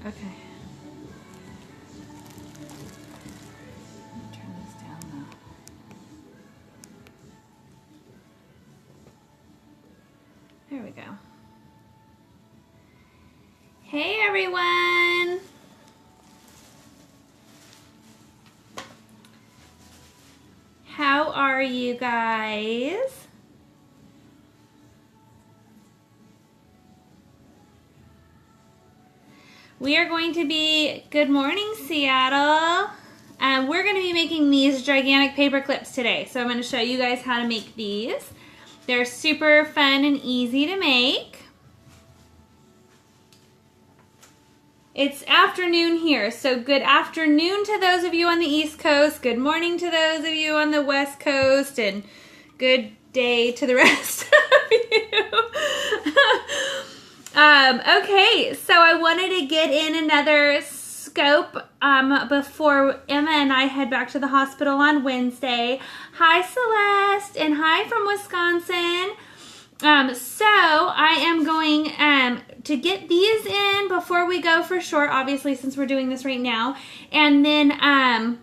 Okay. Turn this down though. There we go. Hey everyone! How are you guys? We are going to be, good morning Seattle. We're going to be making these gigantic paper clips today. So I'm going to show you guys how to make these. They're super fun and easy to make. It's afternoon here, so good afternoon to those of you on the East Coast. Good morning to those of you on the West Coast, and good day to the rest of you. Okay, so I wanted to get in another scope before Emma and I head back to the hospital on Wednesday. Hi Celeste, and hi from Wisconsin. So I am going to get these in before we go for short, obviously, since we're doing this right now. And then oh,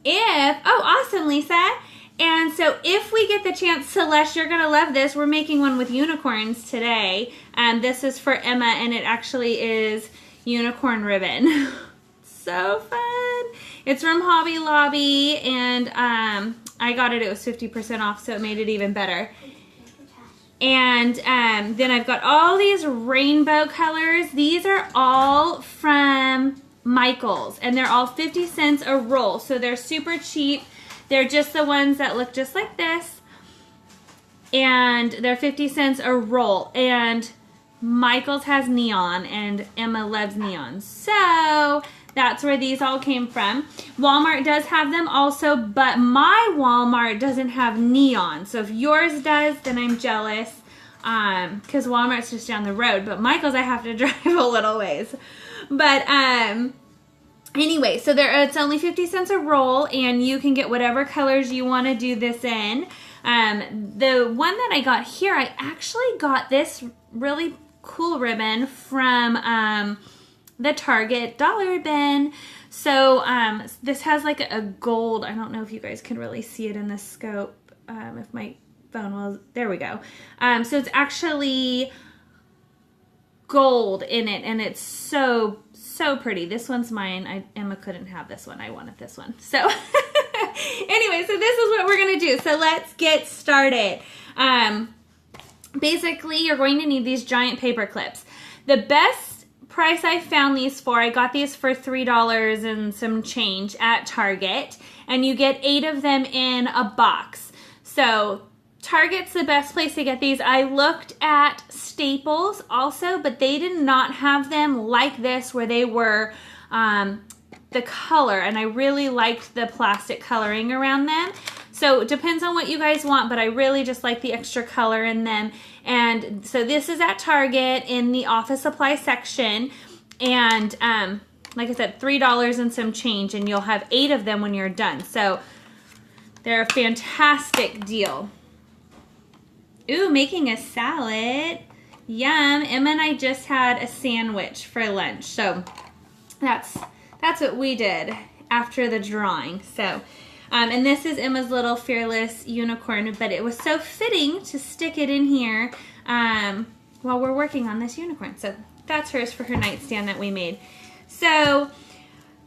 awesome, Lisa. And so if we get the chance, Celeste, you're going to love this. We're making one with unicorns today. This is for Emma, and it actually is unicorn ribbon. So fun. It's from Hobby Lobby, and I got it. It was 50% off, so it made it even better. And then I've got all these rainbow colors. These are all from Michael's, and they're all 50 cents a roll, so they're super cheap. They're just the ones that look just like this, and they're 50 cents a roll. And Michael's has neon, and Emma loves neon, so that's where these all came from. Walmart does have them also, but my Walmart doesn't have neon. So if yours does, then I'm jealous, because Walmart's just down the road. But Michael's, I have to drive a little ways. But anyway, so it's only 50 cents a roll, and you can get whatever colors you want to do this in. The one that I got here, I actually got this really cool ribbon from the Target dollar bin. So this has like a gold, I don't know if you guys can really see it in the scope, if my phone will, there we go. So it's actually gold in it, and it's so pretty. This one's mine. Emma couldn't have this one. I wanted this one. So anyway, so this is what we're gonna do. So let's get started. Basically, you're going to need these giant paper clips. The best price I found these for, I got these for $3 and some change at Target, and you get 8 of them in a box. So Target's the best place to get these. I looked at Staples also, but they did not have them like this, where they were the color, and I really liked the plastic coloring around them. So it depends on what you guys want, but I really just like the extra color in them. And so this is at Target in the office supply section. And like I said, $3 and some change, and you'll have 8 of them when you're done. So they're a fantastic deal. Ooh, making a salad. Yum. Emma and I just had a sandwich for lunch. So that's what we did after the drawing. So and this is Emma's little fearless unicorn, but it was so fitting to stick it in here while we're working on this unicorn. So that's hers for her nightstand that we made. So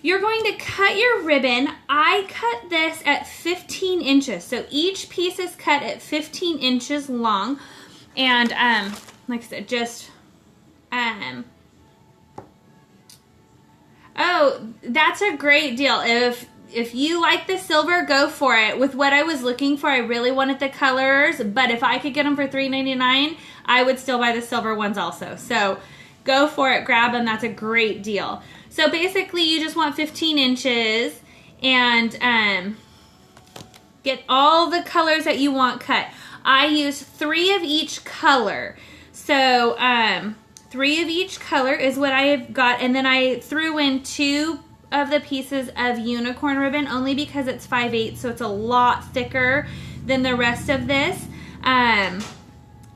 you're going to cut your ribbon. I cut this at 15 inches. So each piece is cut at 15 inches long. And like I said, just oh, that's a great deal. If you like the silver, go for it. With what I was looking for, I really wanted the colors, but if I could get them for $3.99, I would still buy the silver ones also. So go for it, grab them. That's a great deal. So basically, you just want 15 inches and get all the colors that you want cut. I use 3 of each color. So 3 of each color is what I have got, and then I threw in 2 of the pieces of unicorn ribbon, only because it's 5/8, so it's a lot thicker than the rest of this.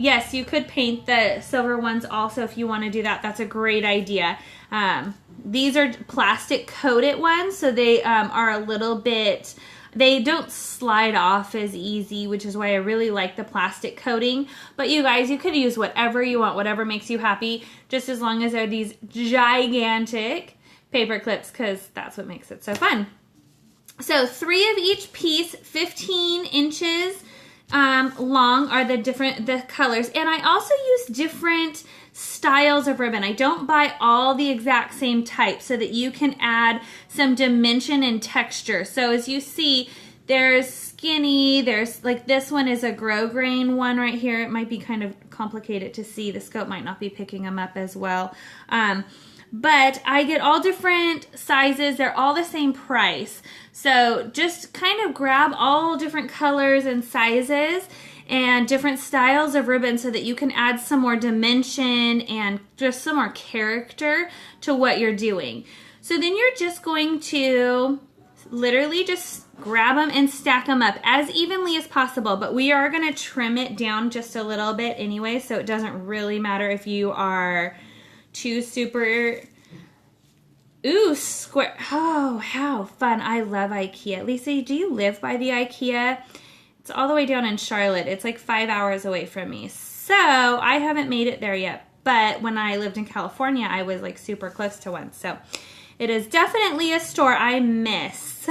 Yes, you could paint the silver ones also if you want to do that. That's a great idea. These are plastic coated ones, so they are a little bit, they don't slide off as easy, which is why I really like the plastic coating. But you guys, you could use whatever you want, whatever makes you happy, just as long as they're these gigantic paper clips, because that's what makes it so fun. So 3 of each piece, 15 inches long are the colors. And I also use different styles of ribbon. I don't buy all the exact same type so that you can add some dimension and texture. So as you see, there's skinny, there's like this one is a grosgrain one right here. It might be kind of complicated to see. The scope might not be picking them up as well. But I get all different sizes. They're all the same price. So just kind of grab all different colors and sizes and different styles of ribbon so that you can add some more dimension and just some more character to what you're doing. So then you're just going to literally just grab them and stack them up as evenly as possible, but we are going to trim it down just a little bit anyway, so it doesn't really matter if you are too super... Ooh, square. Oh, how fun. I love IKEA. Lisa, do you live by the IKEA? It's all the way down in Charlotte. It's like 5 hours away from me. So I haven't made it there yet. But when I lived in California, I was like super close to one. So it is definitely a store I miss.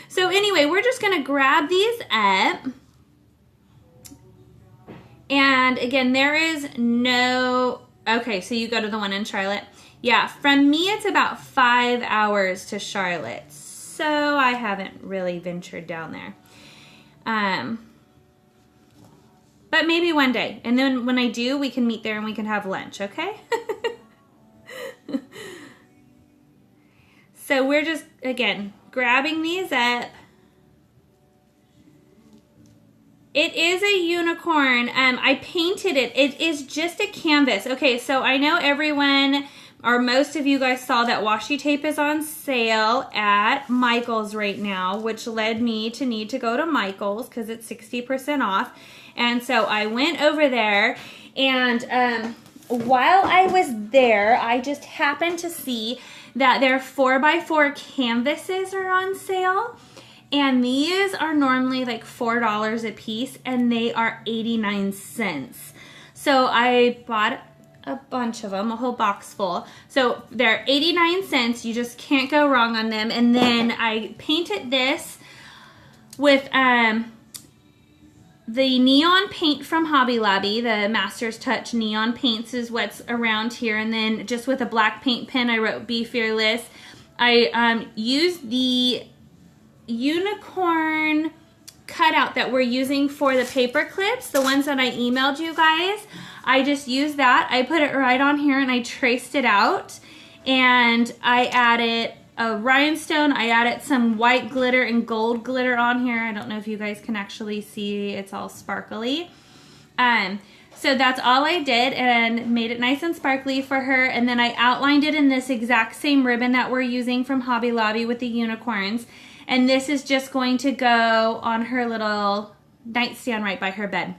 So anyway, we're just going to grab these up. And again, there is no... Okay, so you go to the one in Charlotte. Yeah, from me, it's about 5 hours to Charlotte. So I haven't really ventured down there. But maybe one day. And then when I do, we can meet there and we can have lunch, okay? So we're just, again, grabbing these up. It is a unicorn. I painted it. It is just a canvas. Okay, so I know everyone... or most of you guys saw that washi tape is on sale at Michael's right now, which led me to need to go to Michael's because it's 60% off. And so I went over there, and while I was there, I just happened to see that their 4x4 canvases are on sale. And these are normally like $4 a piece, and they are 89 cents. So I bought a bunch of them, a whole box full. So they're 89 cents. You just can't go wrong on them. And then I painted this with the neon paint from Hobby Lobby. The Master's Touch neon paints is what's around here. And then just with a black paint pen, I wrote Be Fearless. I used the unicorn cutout that we're using for the paper clips, the ones that I emailed you guys. I just used that. I put it right on here and I traced it out, and I added a rhinestone. I added some white glitter and gold glitter on here. I don't know if you guys can actually see, it's all sparkly. So that's all I did, and made it nice and sparkly for her. And then I outlined it in this exact same ribbon that we're using from Hobby Lobby with the unicorns. And this is just going to go on her little nightstand right by her bed.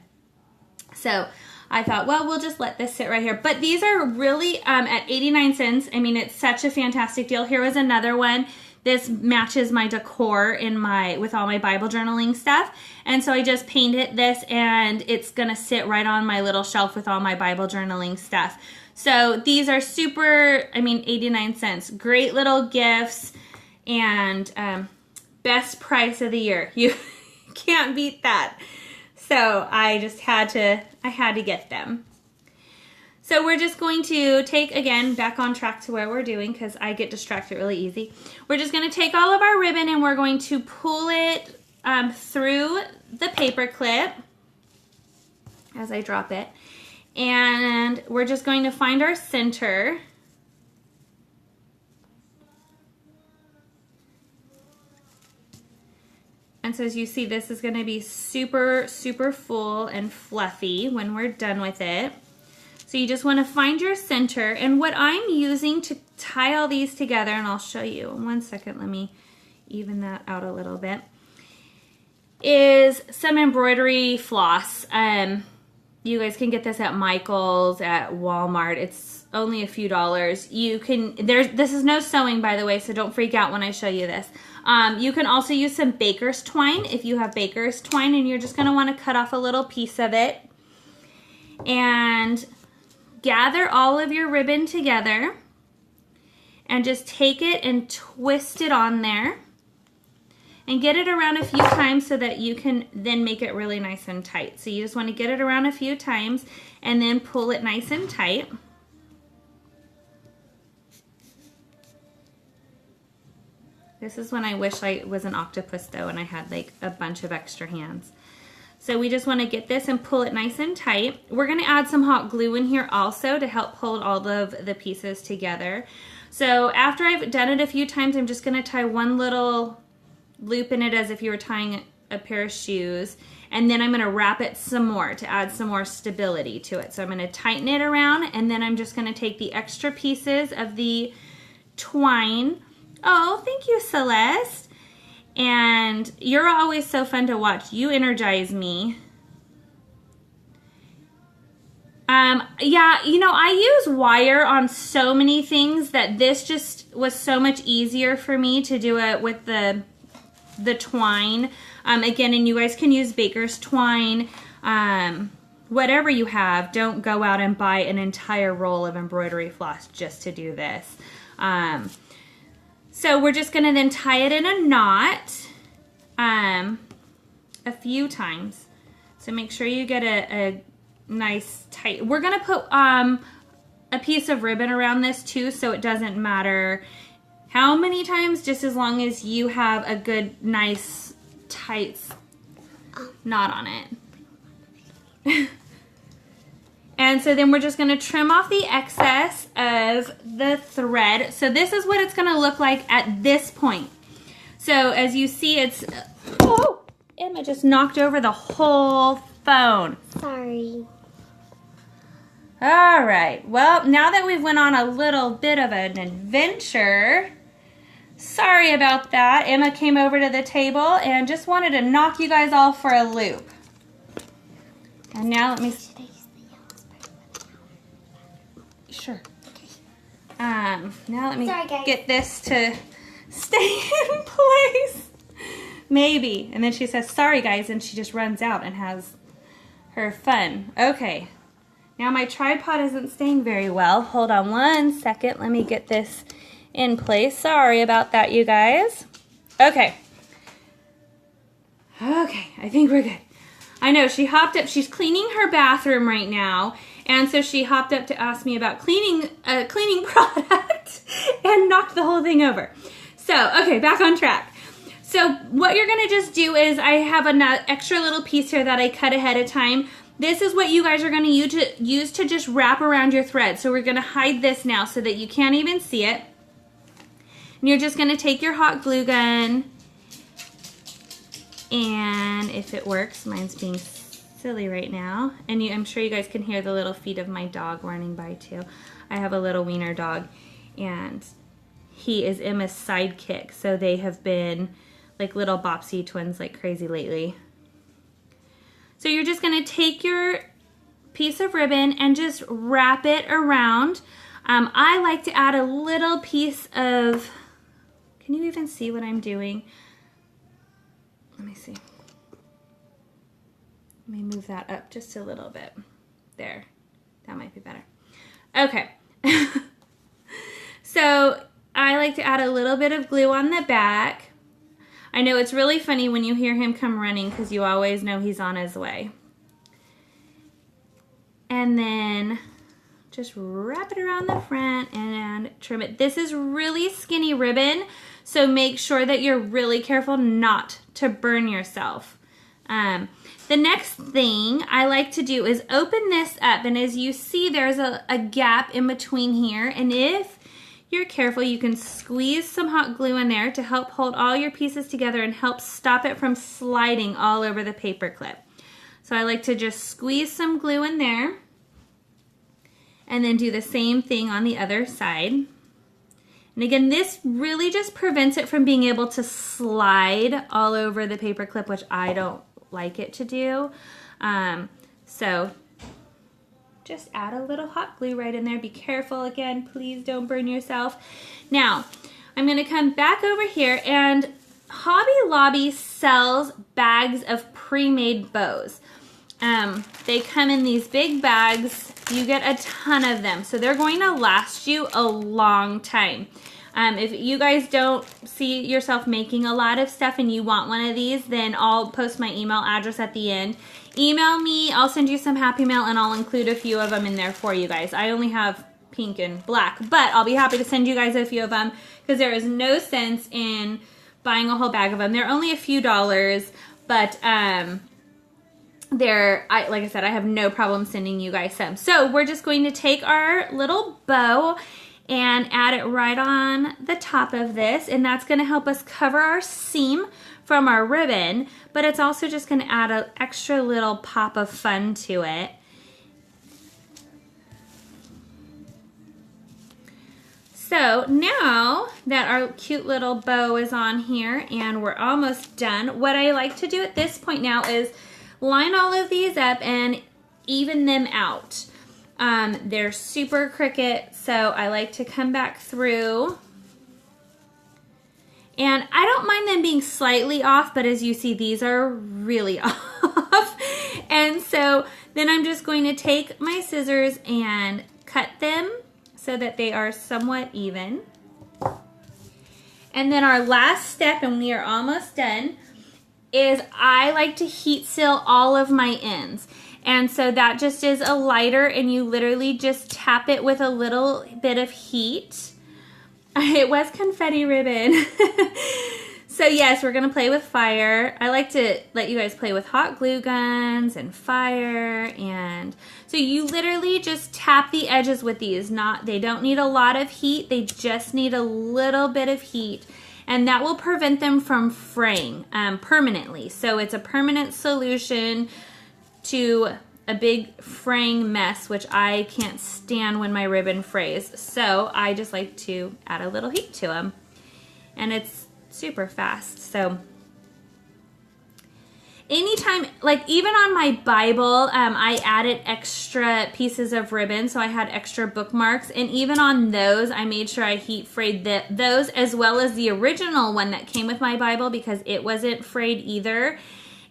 So I thought, well, we'll just let this sit right here. But these are really at 89 cents. I mean, it's such a fantastic deal. Here was another one. This matches my decor in with all my Bible journaling stuff. And so I just painted this, and it's going to sit right on my little shelf with all my Bible journaling stuff. So these are super, 89 cents. Great little gifts, and best price of the year. You can't beat that. So I just had to get them. So we're just going to take, again, back on track to where we're doing, because I get distracted really easy. We're just going to take all of our ribbon and we're going to pull it through the paper clip as I drop it. And we're just going to find our center. And so as you see, this is going to be super, super full and fluffy when we're done with it. So you just want to find your center. And what I'm using to tie all these together, and I'll show you in 1 second, let me even that out a little bit, is some embroidery floss. You guys can get this at Michael's, at Walmart. It's only a few dollars. You can, this is no sewing, by the way, so don't freak out when I show you this. You can also use some baker's twine if you have baker's twine, and you're just going to want to cut off a little piece of it. And gather all of your ribbon together and just take it and twist it on there. And get it around a few times so that you can then make it really nice and tight. So you just want to get it around a few times and then pull it nice and tight. This is when I wish I was an octopus though and I had like a bunch of extra hands. So we just want to get this and pull it nice and tight. We're going to add some hot glue in here also to help hold all of the pieces together. So after I've done it a few times, I'm just going to tie one little loop in it as if you were tying a pair of shoes, and then I'm going to wrap it some more to add some more stability to it. So I'm going to tighten it around, and then I'm just going to take the extra pieces of the twine. Oh, thank you, Celeste. And you're always so fun to watch. You energize me. Yeah, you know, I use wire on so many things that this just was so much easier for me to do it with the twine. Again, and you guys can use baker's twine, whatever you have. Don't go out and buy an entire roll of embroidery floss just to do this. So we're just going to then tie it in a knot a few times. So make sure you get a nice tight. We're going to put a piece of ribbon around this too, so it doesn't matter how many times, just as long as you have a good, nice, tight knot on it. And so then we're just going to trim off the excess of the thread. So this is what it's going to look like at this point. So as you see, it's... Oh, Emma just knocked over the whole phone. Sorry. All right. Well, now that we've went on a little bit of an adventure... Sorry about that. Emma came over to the table and just wanted to knock you guys all for a loop. And now let me... Sure. Now let me get this to stay in place. Maybe. And then she says, sorry guys, and she just runs out and has her fun. Okay. Now my tripod isn't staying very well. Hold on one second. Let me get this in place. Sorry about that, you guys. Okay. Okay, I think we're good. I know, she hopped up. She's cleaning her bathroom right now, and so she hopped up to ask me about cleaning product and knocked the whole thing over. So, okay, back on track. So what you're going to just do is, I have an extra little piece here that I cut ahead of time. This is what you guys are going to use to just wrap around your thread. So we're going to hide this now so that you can't even see it. And you're just going to take your hot glue gun, and if it works, mine's being silly right now, and I'm sure you guys can hear the little feet of my dog running by too. I have a little wiener dog, and he is Emma's sidekick, so they have been like little Bopsy twins like crazy lately. So you're just going to take your piece of ribbon and just wrap it around. I like to add a little piece of... Can you even see what I'm doing? Let me see. Let me move that up just a little bit. There. That might be better. Okay. So I like to add a little bit of glue on the back. I know it's really funny when you hear him come running because you always know he's on his way. And then just wrap it around the front and trim it. This is really skinny ribbon, so make sure that you're really careful not to burn yourself. The next thing I like to do is open this up, and as you see, there's a gap in between here, and if you're careful, you can squeeze some hot glue in there to help hold all your pieces together and help stop it from sliding all over the paper clip. So I like to just squeeze some glue in there, and then do the same thing on the other side. And again, this really just prevents it from being able to slide all over the paper clip, which I don't like it to do. So just add a little hot glue right in there. Be careful again, please don't burn yourself. Now, I'm gonna come back over here, and Hobby Lobby sells bags of pre-made bows. They come in these big bags. You get a ton of them, so they're going to last you a long time. If you guys don't see yourself making a lot of stuff and you want one of these, then I'll post my email address at the end. Email me, I'll send you some Happy Mail, and I'll include a few of them in there for you guys. I only have pink and black, but I'll be happy to send you guys a few of them because there is no sense in buying a whole bag of them. They're only a few dollars, but like I said, I have no problem sending you guys some. So we're just going to take our little bow and add it right on the top of this, and that's going to help us cover our seam from our ribbon, but it's also just going to add an extra little pop of fun to it. So now that our cute little bow is on here and we're almost done, what I like to do at this point now is line all of these up and even them out. They're super crooked, so I like to come back through. And I don't mind them being slightly off, but as you see, these are really off. And so then I'm just going to take my scissors and cut them so that they are somewhat even. And then our last step, and we are almost done, is I like to heat seal all of my ends. And so that just is a lighter, and you literally just tap it with a little bit of heat. It was confetti ribbon. So yes, we're gonna play with fire. I like to let you guys play with hot glue guns and fire, and so you literally just tap the edges with these. They don't need a lot of heat, they just need a little bit of heat, and that will prevent them from fraying permanently. So it's a permanent solution to a big fraying mess, which I can't stand when my ribbon frays. So I just like to add a little heat to them, and it's super fast. So anytime, like even on my Bible, I added extra pieces of ribbon, so I had extra bookmarks, and even on those I made sure I heat frayed those, as well as the original one that came with my Bible, because it wasn't frayed either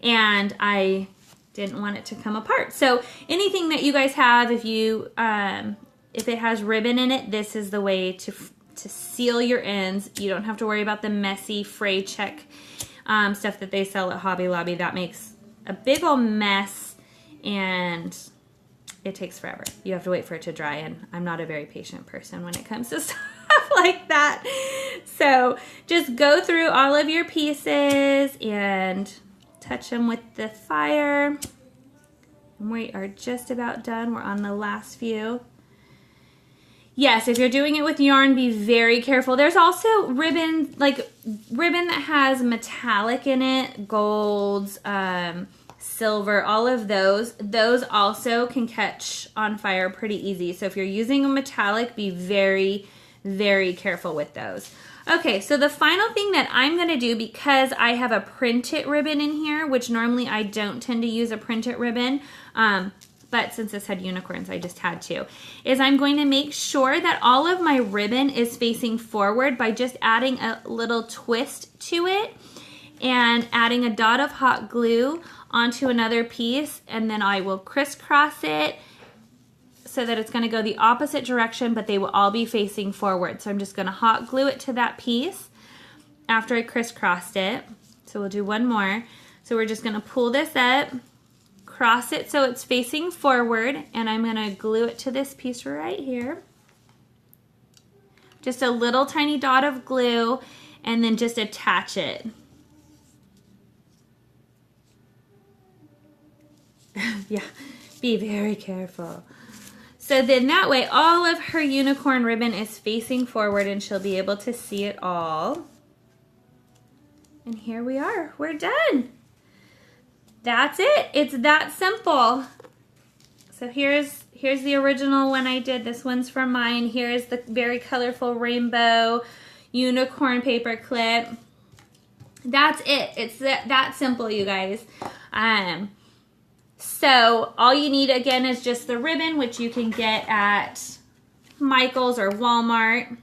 and I didn't want it to come apart. So anything that you guys have, if it has ribbon in it, this is the way to seal your ends. You don't have to worry about the messy fray check stuff that they sell at Hobby Lobby. That makes a big old mess and it takes forever. You have to wait for it to dry, and I'm not a very patient person when it comes to stuff like that. So just go through all of your pieces and touch them with the fire. And we are just about done. We're on the last few. Yes, if you're doing it with yarn, be very careful. There's also ribbon, like ribbon that has metallic in it, golds, silver, all of those. Those also can catch on fire pretty easy. So if you're using a metallic, be very, very careful with those. Okay, so the final thing that I'm going to do, because I have a printed ribbon in here, which normally I don't tend to use a printed ribbon, but since this had unicorns, I just had to, is I'm going to make sure that all of my ribbon is facing forward by just adding a little twist to it and adding a dot of hot glue onto another piece, and then I will crisscross it so that it's going to go the opposite direction, but they will all be facing forward. So I'm just going to hot glue it to that piece after I crisscrossed it. So we'll do one more. So we're just going to pull this up, cross it so it's facing forward, and I'm going to glue it to this piece right here. Just a little tiny dot of glue, and then just attach it. Yeah, be very careful. So then that way all of her unicorn ribbon is facing forward and she'll be able to see it all. And here we are, we're done. That's it, it's that simple. So here's the original one I did. This one's from mine. Here's the very colorful rainbow unicorn paper clip. That's it, it's that simple, you guys. So all you need again is just the ribbon, which you can get at Michael's or Walmart.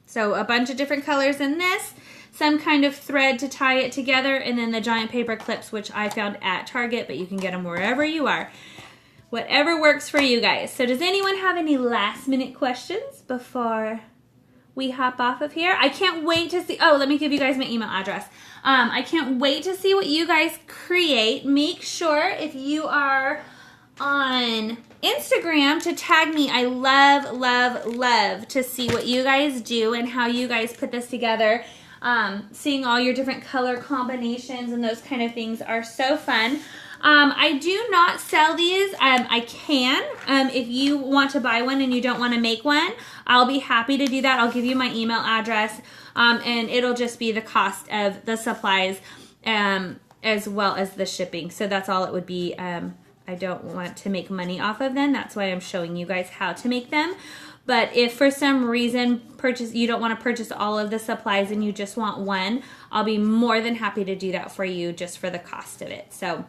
So a bunch of different colors in this, some kind of thread to tie it together, and then the giant paper clips, which I found at Target, but you can get them wherever you are. Whatever works for you guys. So does anyone have any last minute questions before we hop off of here? I can't wait to see, oh, let me give you guys my email address. I can't wait to see what you guys create. Make sure if you are on Instagram to tag me. I love, love, love to see what you guys do and how you guys put this together. Seeing all your different color combinations and those kind of things are so fun. I do not sell these. I can. If you want to buy one and you don't want to make one, I'll be happy to do that. I'll give you my email address, and it'll just be the cost of the supplies as well as the shipping. So that's all it would be. I don't want to make money off of them. That's why I'm showing you guys how to make them. But if for some reason you don't want to purchase all of the supplies and you just want one, I'll be more than happy to do that for you just for the cost of it. So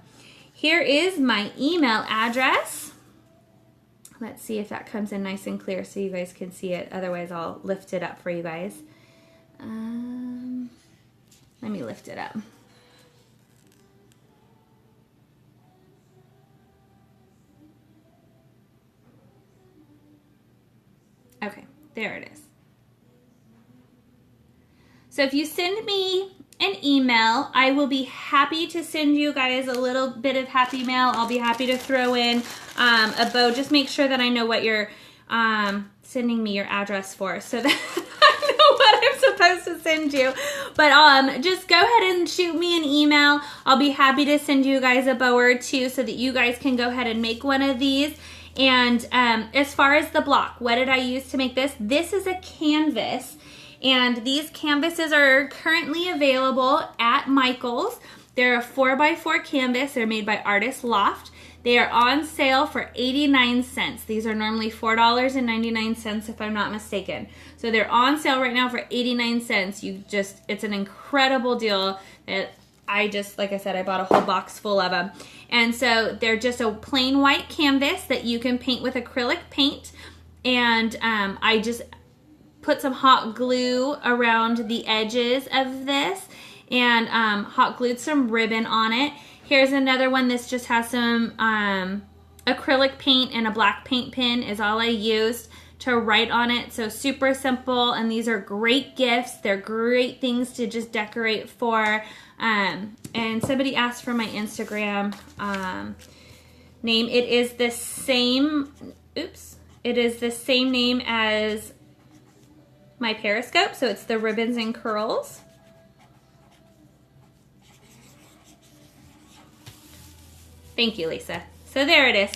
here is my email address. Let's see if that comes in nice and clear so you guys can see it. Otherwise, I'll lift it up for you guys. Let me lift it up. Okay, there it is. So if you send me an email, I will be happy to send you guys a little bit of happy mail. I'll be happy to throw in a bow. Just make sure that I know what you're sending me your address for so that I know what I'm supposed to send you. But just go ahead and shoot me an email. I'll be happy to send you guys a bow or two so that you guys can go ahead and make one of these. And as far as the block, what did I use to make this? This is a canvas. And these canvases are currently available at Michael's. They're a 4x4 canvas. They're made by Artist Loft. They are on sale for 89 cents. These are normally $4.99 if I'm not mistaken. So they're on sale right now for 89 cents. It's an incredible deal that like I said, I bought a whole box full of them. And so they're just a plain white canvas that you can paint with acrylic paint. And I just put some hot glue around the edges of this and hot glued some ribbon on it. Here's another one. This just has some acrylic paint and a black paint pen is all I used to write on it. So super simple, and these are great gifts. They're great things to just decorate for. And somebody asked for my Instagram name. It is the same, it is the same name as my Periscope, so it's the Ribbonzncurlz. Thank you, Lisa. So there it is.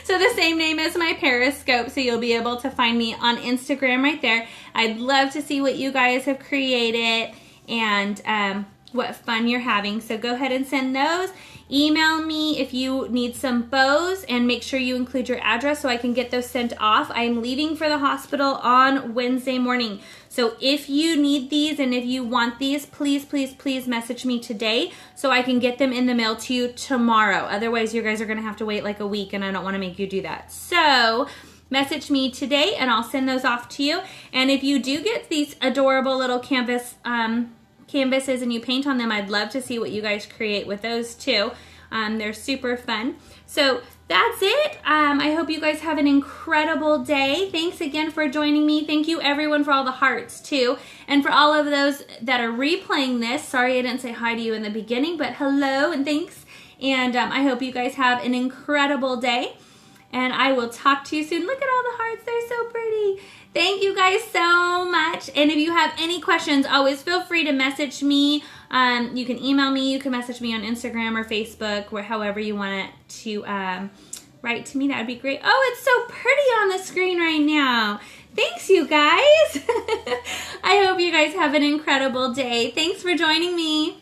So the same name as my Periscope, so you'll be able to find me on Instagram right there. I'd love to see what you guys have created and what fun you're having. So go ahead and send those. Email me if you need some bows, and make sure you include your address so I can get those sent off. I'm leaving for the hospital on Wednesday morning. So if you need these and if you want these, please, please, please message me today so I can get them in the mail to you tomorrow. Otherwise, you guys are going to have to wait like a week, and I don't want to make you do that. So message me today and I'll send those off to you. And if you do get these adorable little canvases and you paint on them, I'd love to see what you guys create with those too. They're super fun. So that's it. I hope you guys have an incredible day. Thanks again for joining me. Thank you everyone for all the hearts too. And for all of those that are replaying this, sorry I didn't say hi to you in the beginning, but hello and thanks. And I hope you guys have an incredible day. And I will talk to you soon. Look at all the hearts. They're so pretty. Thank you guys so much. And if you have any questions, always feel free to message me. You can email me. You can message me on Instagram or Facebook, or however you want it to write to me. That would be great. Oh, it's so pretty on the screen right now. Thanks, you guys. I hope you guys have an incredible day. Thanks for joining me.